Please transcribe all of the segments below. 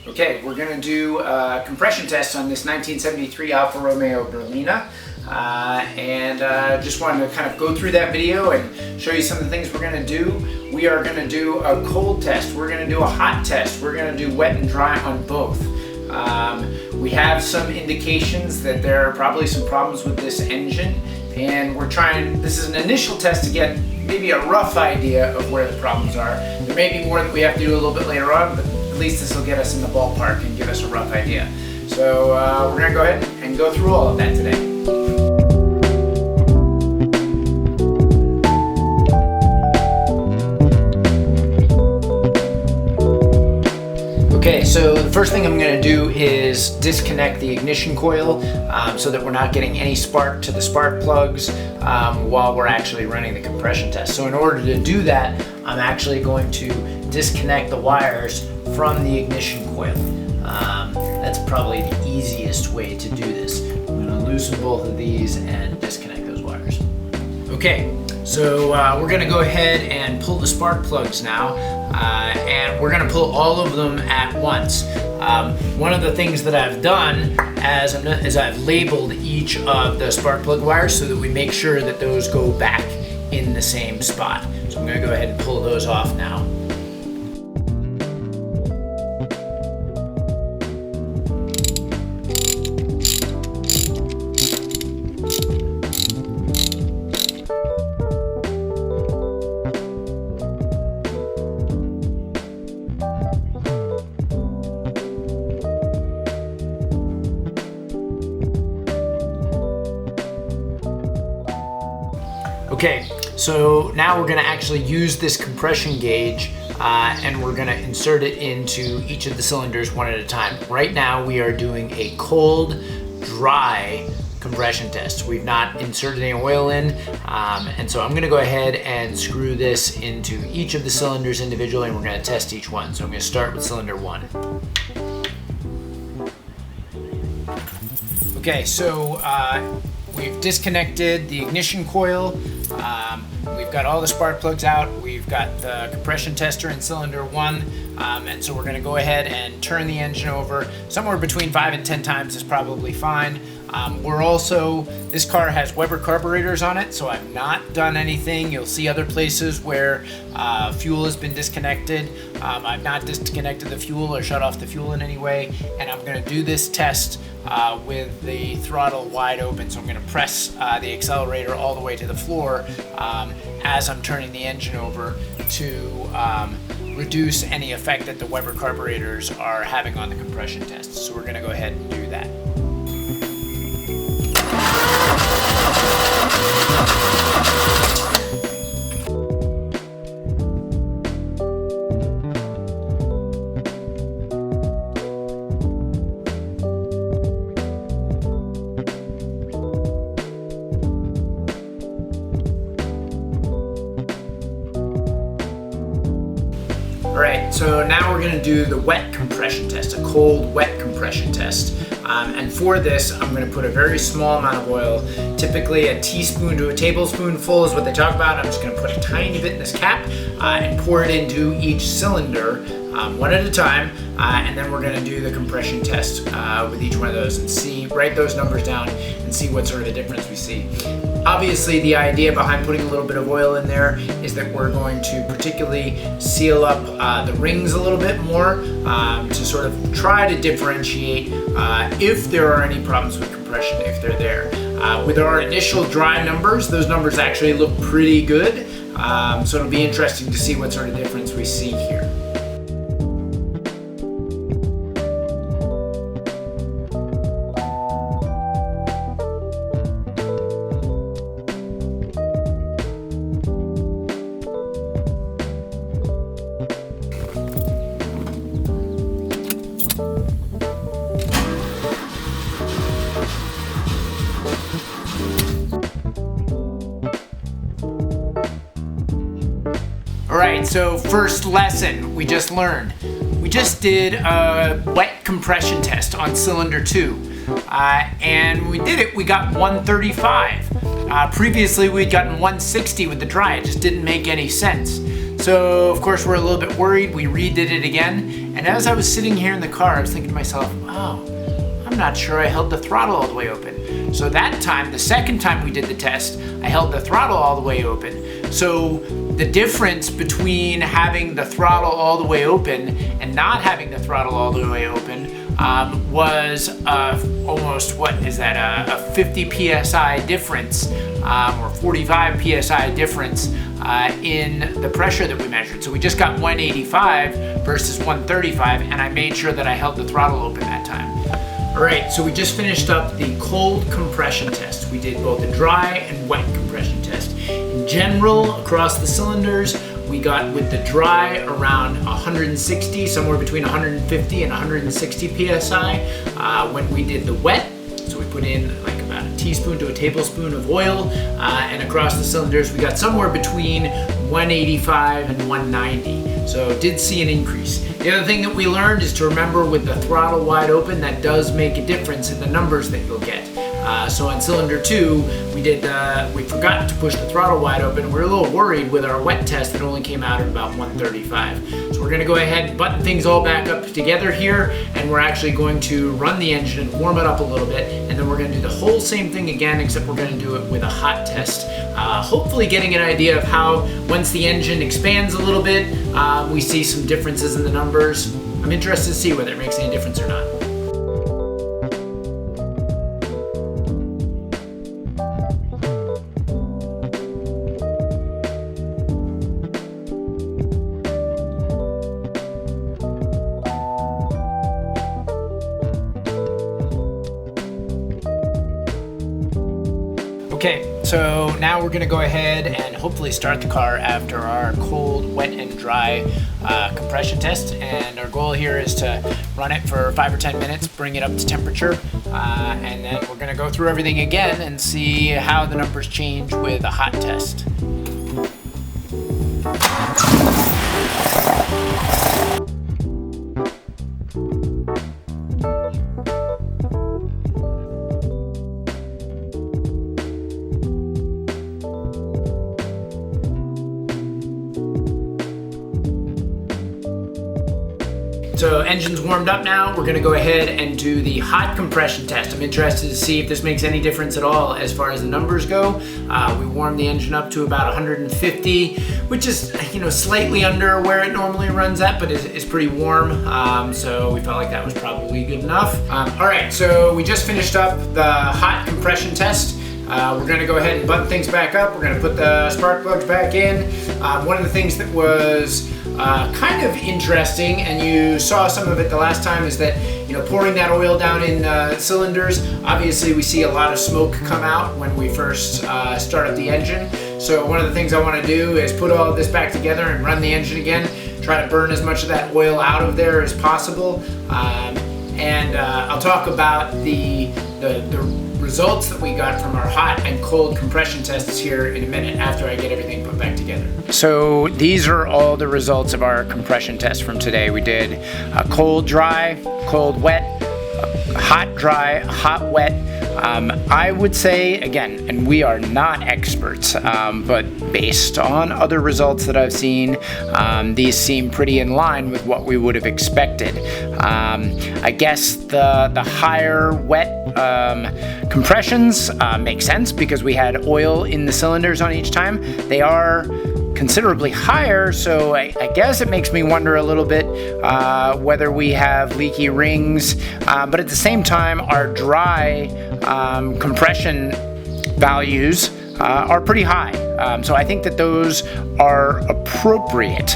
Okay, we're going to do a compression test on this 1973 Alfa Romeo Berlina. Just wanted to kind of go through that video and show you some of the things we're going to do. We are going to do a cold test, we're going to do a hot test, we're going to do wet and dry on both. We have some indications that there are probably some problems with this engine, and this is an initial test to get maybe a rough idea of where the problems are. There may be more that we have to do a little bit later on, but at least this will get us in the ballpark and give us a rough idea. So we're going to go ahead and go through all of that today. Okay, so the first thing I'm going to do is disconnect the ignition coil so that we're not getting any spark to the spark plugs while we're actually running the compression test. So in order to do that, I'm actually going to disconnect the wires from the ignition coil. That's probably the easiest way to do this. I'm going to loosen both of these and disconnect those wires. Okay, so we're going to go ahead and pull the spark plugs now. And we're going to pull all of them at once. One of the things that I've done is I've labeled each of the spark plug wires so that we make sure that those go back in the same spot. So I'm going to go ahead and pull those off now. Okay, so now we're going to actually use this compression gauge and we're going to insert it into each of the cylinders one at a time. Right now we are doing a cold, dry compression test. We've not inserted any oil in, and so I'm going to go ahead and screw this into each of the cylinders individually, and we're going to test each one. So I'm going to start with cylinder 1. Okay, so we've disconnected the ignition coil. We've got all the spark plugs out. We've got the compression tester in cylinder 1. And so we're going to go ahead and turn the engine over. Somewhere between 5 and 10 times is probably fine. This car has Weber carburetors on it, so I've not done anything. You'll see other places where fuel has been disconnected. I've not disconnected the fuel or shut off the fuel in any way, and I'm going to do this test with the throttle wide open. So I'm going to press the accelerator all the way to the floor as I'm turning the engine over to reduce any effect that the Weber carburetors are having on the compression test. So we're going to go ahead and do that. Alright, so now we're going to do the wet compression test, a cold, wet compression test. And for this, I'm going to put a very small amount of oil, typically a teaspoon to a tablespoonful is what they talk about. I'm just going to put a tiny bit in this cap and pour it into each cylinder one at a time. And then we're going to do the compression test with each one of those and write those numbers down and see what sort of a difference we see. Obviously, the idea behind putting a little bit of oil in there is that we're going to particularly seal up the rings a little bit more to sort of try to differentiate if there are any problems with compression, if they're there. With our initial dry numbers, those numbers actually look pretty good, so it'll be interesting to see what sort of difference we see here. Alright, so first lesson we just learned. We just did a wet compression test on cylinder 2. And when we did it, we got 135. Previously, we'd gotten 160 with the dry. It just didn't make any sense. So, of course, we're a little bit worried. We redid it again, And as I was sitting here in the car, I was thinking to myself, oh, I'm not sure I held the throttle all the way open. So that time, the second time we did the test, I held the throttle all the way open. So the difference between having the throttle all the way open and not having the throttle all the way open was almost, what is that, a 50 psi difference or 45 psi difference in the pressure that we measured. So we just got 185 versus 135, and I made sure that I held the throttle open that time. All right, so we just finished up the cold compression test. We did both the dry and wet compression test. In general, across the cylinders, we got with the dry around 160, somewhere between 150 and 160 psi. When we did the wet, so we put in like about a teaspoon to a tablespoon of oil, and across the cylinders, we got somewhere between 185 and 190. So did see an increase. The other thing that we learned is to remember with the throttle wide open, that does make a difference in the numbers that you'll get. So on cylinder 2, we forgot to push the throttle wide open. We were a little worried with our wet test that only came out at about 135. So we're gonna go ahead and button things all back up together here, and we're actually going to run the engine and warm it up a little bit, and then we're gonna do the whole same thing again, except we're gonna do it with a hot test. Hopefully getting an idea of how, once the engine expands a little bit, we see some differences in the numbers. I'm interested to see whether it makes any difference or not. Okay, so now we're gonna go ahead and hopefully start the car after our cold, wet, and dry compression test. And our goal here is to run it for 5 or 10 minutes, bring it up to temperature, and then we're gonna go through everything again and see how the numbers change with a hot test. So engine's warmed up now. We're gonna go ahead and do the hot compression test. I'm interested to see if this makes any difference at all as far as the numbers go. We warmed the engine up to about 150, which is, slightly under where it normally runs at, but is pretty warm. So we felt like that was probably good enough. All right, so we just finished up the hot compression test. We're gonna go ahead and button things back up. We're gonna put the spark plugs back in. One of the things that was kind of interesting, and you saw some of it the last time, is that pouring that oil down in cylinders, obviously we see a lot of smoke come out when we first start up the engine. So one of the things I want to do is put all of this back together and run the engine again, try to burn as much of that oil out of there as possible, and I'll talk about the results that we got from our hot and cold compression tests here in a minute after I get everything put back together. So these are all the results of our compression test from today. We did a cold dry, cold wet, hot dry, hot wet. I would say, again, and we are not experts, but based on other results that I've seen, these seem pretty in line with what we would have expected. I guess the higher wet compressions make sense because we had oil in the cylinders on each time. They are considerably higher, so I guess it makes me wonder a little bit whether we have leaky rings, but at the same time our dry compression values are pretty high. So I think that those are appropriate.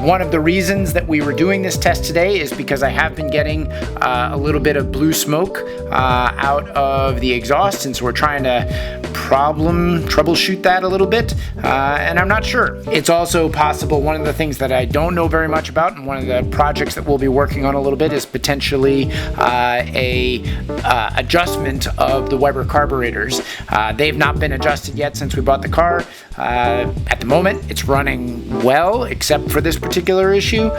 One of the reasons that we were doing this test today is because I have been getting a little bit of blue smoke out of the exhaust, and so we're trying to troubleshoot that a little bit, and I'm not sure. It's also possible, one of the things that I don't know very much about, and one of the projects that we'll be working on a little bit, is potentially a adjustment of the Weber carburetors. They've not been adjusted yet since we bought the car. At the moment, it's running well, except for this particular issue,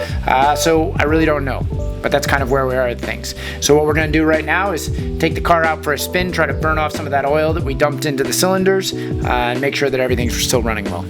so I really don't know. But that's kind of where we are at things. So what we're gonna do right now is take the car out for a spin, try to burn off some of that oil that we dumped into the cylinders, and make sure that everything's still running well.